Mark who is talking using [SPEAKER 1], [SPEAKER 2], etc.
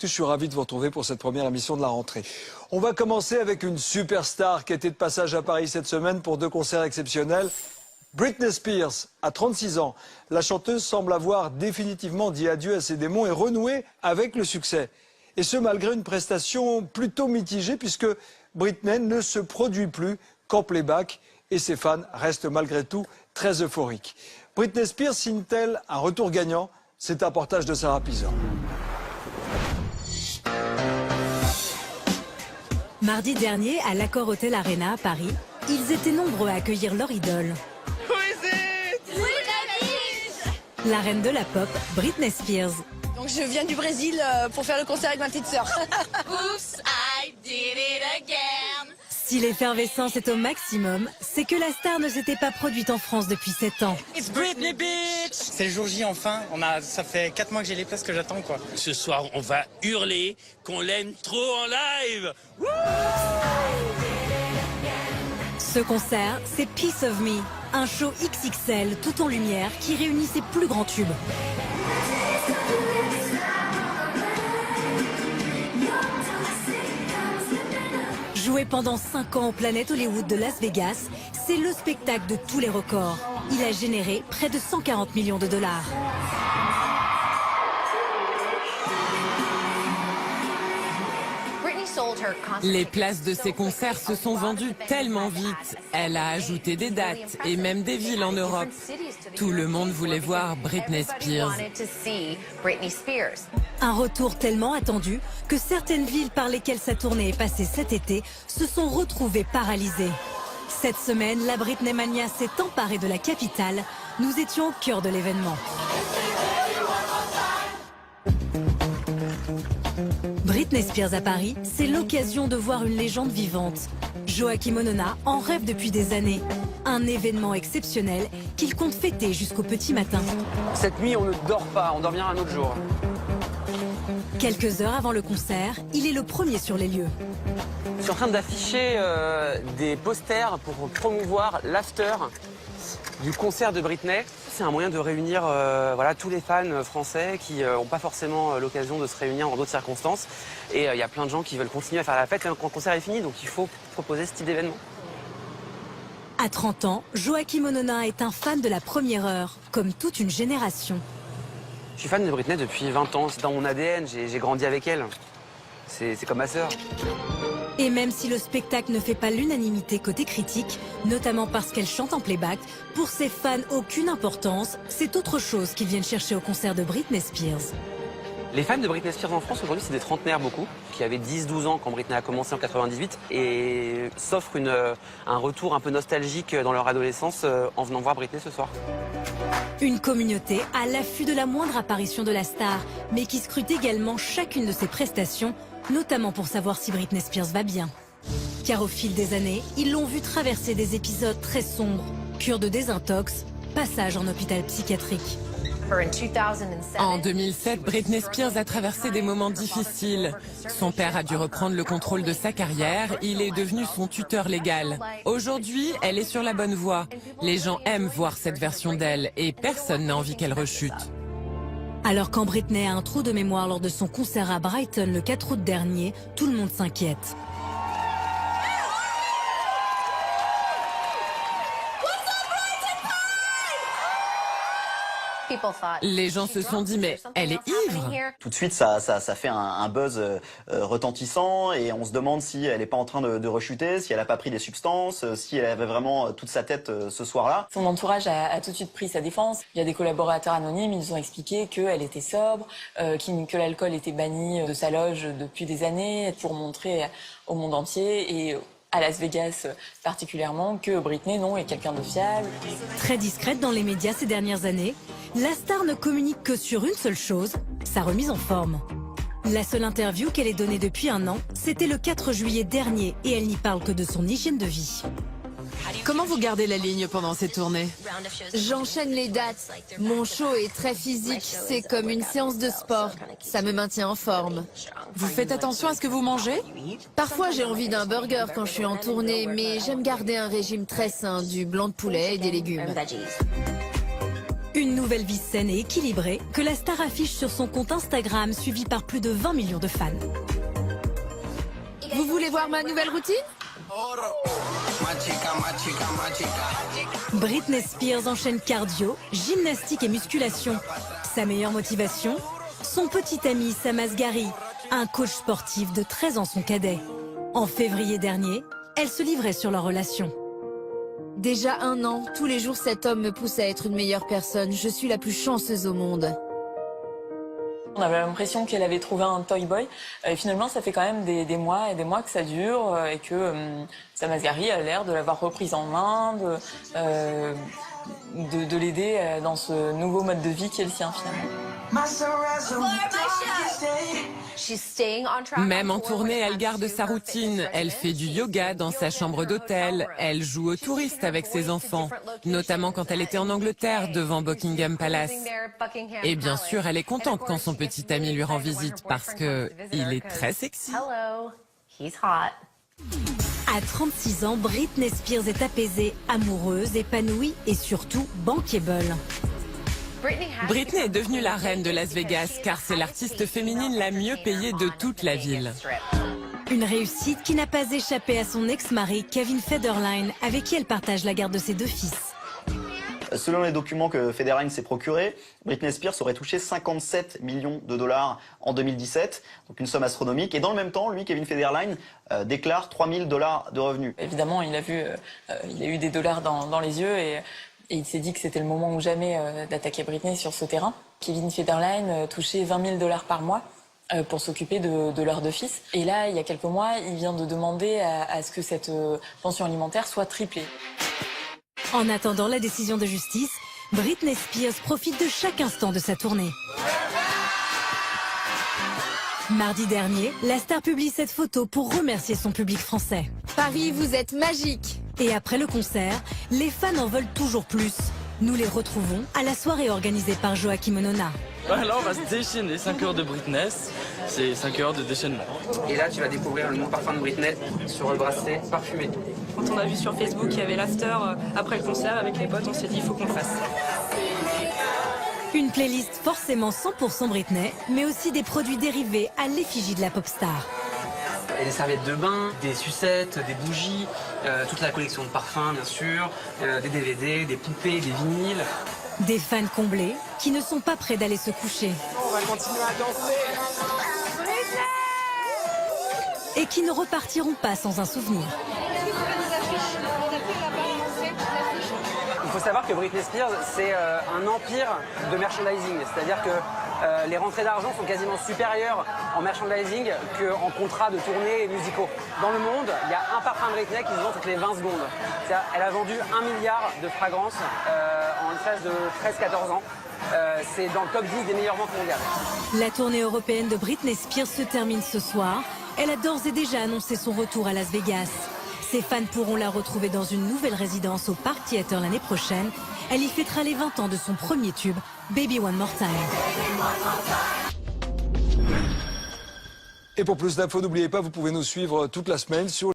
[SPEAKER 1] Je suis ravi de vous retrouver pour cette première émission de la rentrée. On va commencer avec une superstar qui était de passage à Paris cette semaine pour 2 concerts exceptionnels. Britney Spears, à 36 ans, la chanteuse semble avoir définitivement dit adieu à ses démons et renoué avec le succès. Et ce, malgré une prestation plutôt mitigée, puisque Britney ne se produit plus qu'en playback et ses fans restent malgré tout très euphoriques. Britney Spears signe-t-elle un retour gagnant? C'est un reportage de Sarah Pizor.
[SPEAKER 2] Mardi dernier, à l'Accor Hotel Arena à Paris, ils étaient nombreux à accueillir leur idole. La reine de la pop, Britney Spears.
[SPEAKER 3] Donc je viens du Brésil pour faire le concert avec ma petite sœur.
[SPEAKER 4] Oops, I did it again.
[SPEAKER 2] Si l'effervescence est au maximum, c'est que la star ne s'était pas produite en France depuis 7 ans.
[SPEAKER 5] It's Britney, bitch! C'est le jour J enfin, ça fait 4 mois que j'ai les places que j'attends, quoi.
[SPEAKER 6] Ce soir, on va hurler qu'on l'aime trop en live. Wouh!
[SPEAKER 2] Ce concert, c'est Piece of Me, un show XXL tout en lumière qui réunit ses plus grands tubes. Joué pendant 5 ans au Planet Hollywood de Las Vegas, c'est le spectacle de tous les records. Il a généré près de 140 millions de dollars.
[SPEAKER 7] Les places de ses concerts se sont vendues tellement vite. Elle a ajouté des dates et même des villes en Europe. Tout le monde voulait voir Britney Spears.
[SPEAKER 2] Un retour tellement attendu que certaines villes par lesquelles sa tournée est passée cet été se sont retrouvées paralysées. Cette semaine, la Britney Mania s'est emparée de la capitale. Nous étions au cœur de l'événement. Britney Spears à Paris, c'est l'occasion de voir une légende vivante. Joachim Onona en rêve depuis des années. Un événement exceptionnel qu'il compte fêter jusqu'au petit matin.
[SPEAKER 8] Cette nuit, on ne dort pas, on dormira un autre jour.
[SPEAKER 2] Quelques heures avant le concert, il est le premier sur les lieux.
[SPEAKER 8] Je suis en train d'afficher des posters pour promouvoir l'after du concert de Britney. C'est un moyen de réunir tous les fans français qui n'ont pas forcément l'occasion de se réunir dans d'autres circonstances. Et il y a plein de gens qui veulent continuer à faire la fête quand le concert est fini, donc il faut proposer ce type d'événement.
[SPEAKER 2] À 30 ans, Joachim Onona est un fan de la première heure, comme toute une génération.
[SPEAKER 8] Je suis fan de Britney depuis 20 ans, c'est dans mon ADN, j'ai grandi avec elle. C'est comme ma sœur.
[SPEAKER 2] Et même si le spectacle ne fait pas l'unanimité côté critique, notamment parce qu'elle chante en playback, pour ses fans, aucune importance. C'est autre chose qu'ils viennent chercher au concert de Britney Spears.
[SPEAKER 8] Les fans de Britney Spears en France aujourd'hui, c'est des trentenaires beaucoup, qui avaient 10-12 ans quand Britney a commencé en 98 et s'offrent un retour un peu nostalgique dans leur adolescence en venant voir Britney ce soir.
[SPEAKER 2] Une communauté à l'affût de la moindre apparition de la star, mais qui scrute également chacune de ses prestations, notamment pour savoir si Britney Spears va bien. Car au fil des années, ils l'ont vu traverser des épisodes très sombres. Cure de désintox, passage en hôpital psychiatrique.
[SPEAKER 7] En 2007, Britney Spears a traversé des moments difficiles. Son père a dû reprendre le contrôle de sa carrière. Il est devenu son tuteur légal. Aujourd'hui, elle est sur la bonne voie. Les gens aiment voir cette version d'elle et personne n'a envie qu'elle rechute.
[SPEAKER 2] Alors quand Britney a un trou de mémoire lors de son concert à Brighton le 4 août dernier, tout le monde s'inquiète.
[SPEAKER 7] Les gens se sont dit, mais elle est ivre.
[SPEAKER 9] Tout de suite, ça fait un buzz retentissant et on se demande si elle n'est pas en train de rechuter, si elle n'a pas pris des substances, si elle avait vraiment toute sa tête ce soir-là.
[SPEAKER 10] Son entourage a tout de suite pris sa défense. Il y a des collaborateurs anonymes, ils nous ont expliqué qu'elle était sobre, que l'alcool était banni de sa loge depuis des années pour montrer au monde entier et à Las Vegas particulièrement que Britney, non, est quelqu'un de fiable.
[SPEAKER 2] Très discrète dans les médias ces dernières années, la star ne communique que sur une seule chose, sa remise en forme. La seule interview qu'elle ait donnée depuis 1 an, c'était le 4 juillet dernier et elle n'y parle que de son hygiène de vie.
[SPEAKER 7] Comment vous gardez la ligne pendant ces tournées?
[SPEAKER 11] J'enchaîne les dates. Mon show est très physique, c'est comme une séance de sport. Ça me maintient en forme.
[SPEAKER 7] Vous faites attention à ce que vous mangez?
[SPEAKER 11] Parfois j'ai envie d'un burger quand je suis en tournée, mais j'aime garder un régime très sain, du blanc de poulet et des légumes.
[SPEAKER 2] Une nouvelle vie saine et équilibrée que la star affiche sur son compte Instagram suivi par plus de 20 millions de fans.
[SPEAKER 11] Vous voulez voir ma nouvelle routine?
[SPEAKER 2] Britney Spears enchaîne cardio, gymnastique et musculation. Sa meilleure motivation? Son petit ami Sam Asghari, un coach sportif de 13 ans son cadet. En février dernier, elle se livrait sur leur relation.
[SPEAKER 11] Déjà 1 an, tous les jours cet homme me pousse à être une meilleure personne. Je suis la plus chanceuse au monde.
[SPEAKER 10] On avait l'impression qu'elle avait trouvé un toy boy. Et finalement, ça fait quand même des mois et des mois que ça dure et que Sam Asghari a l'air de l'avoir reprise en main, de l'aider dans ce nouveau mode de vie qui est le sien finalement.
[SPEAKER 7] Même en tournée, elle garde sa routine. Elle fait du yoga dans sa chambre d'hôtel. Elle joue aux touristes avec ses enfants, notamment quand elle était en Angleterre devant Buckingham Palace. Et bien sûr, elle est contente quand son petit ami lui rend visite parce que il est très sexy.
[SPEAKER 2] À 36 ans, Britney Spears est apaisée, amoureuse, épanouie et surtout bankable.
[SPEAKER 7] Britney est devenue la reine de Las Vegas car c'est l'artiste féminine la mieux payée de toute la ville.
[SPEAKER 2] Une réussite qui n'a pas échappé à son ex-mari Kevin Federline, avec qui elle partage la garde de ses 2 fils.
[SPEAKER 9] Selon les documents que Federline s'est procurés, Britney Spears aurait touché 57 millions de dollars en 2017, donc une somme astronomique. Et dans le même temps, lui, Kevin Federline, déclare 3 000 $ de revenus.
[SPEAKER 10] Évidemment, il a eu des dollars dans les yeux et il s'est dit que c'était le moment ou jamais d'attaquer Britney sur ce terrain. Kevin Federline touchait 20 000 $ par mois pour s'occuper de leurs 2 fils. Et là, il y a quelques mois, il vient de demander à ce que cette pension alimentaire soit triplée.
[SPEAKER 2] En attendant la décision de justice, Britney Spears profite de chaque instant de sa tournée. Mardi dernier, la star publie cette photo pour remercier son public français.
[SPEAKER 11] Paris, vous êtes magique.
[SPEAKER 2] Et après le concert, les fans en veulent toujours plus. Nous les retrouvons à la soirée organisée par Joachim Onona.
[SPEAKER 12] Là, on va se déchaîner, 5 heures de Britney, c'est 5 heures de déchaînement.
[SPEAKER 8] Et là, tu vas découvrir le nouveau parfum de Britney sur le bracelet parfumé.
[SPEAKER 13] Quand on a vu sur Facebook qu'il y avait l'after après le concert avec les potes, on s'est dit il faut qu'on le fasse.
[SPEAKER 2] Une playlist forcément 100% Britney, mais aussi des produits dérivés à l'effigie de la pop star.
[SPEAKER 8] Et des serviettes de bain, des sucettes, des bougies, toute la collection de parfums bien sûr, des DVD, des poupées, des vinyles.
[SPEAKER 2] Des fans comblés qui ne sont pas prêts d'aller se coucher.
[SPEAKER 8] On va continuer à danser.
[SPEAKER 2] Et qui ne repartiront pas sans un souvenir.
[SPEAKER 8] Il faut savoir que Britney Spears, c'est un empire de merchandising. C'est-à-dire que les rentrées d'argent sont quasiment supérieures en merchandising qu'en contrats de tournées musicaux. Dans le monde, il y a un parfum Britney qui se vend toutes les 20 secondes. Elle a vendu 1 milliard de fragrances en l'espace de 13-14 ans. C'est dans le top 10 des meilleures ventes mondiales.
[SPEAKER 2] La tournée européenne de Britney Spears se termine ce soir. Elle a d'ores et déjà annoncé son retour à Las Vegas. Ses fans pourront la retrouver dans une nouvelle résidence au Park Theater l'année prochaine. Elle y fêtera les 20 ans de son premier tube, Baby One More Time.
[SPEAKER 1] Et pour plus d'infos, n'oubliez pas, vous pouvez nous suivre toute la semaine sur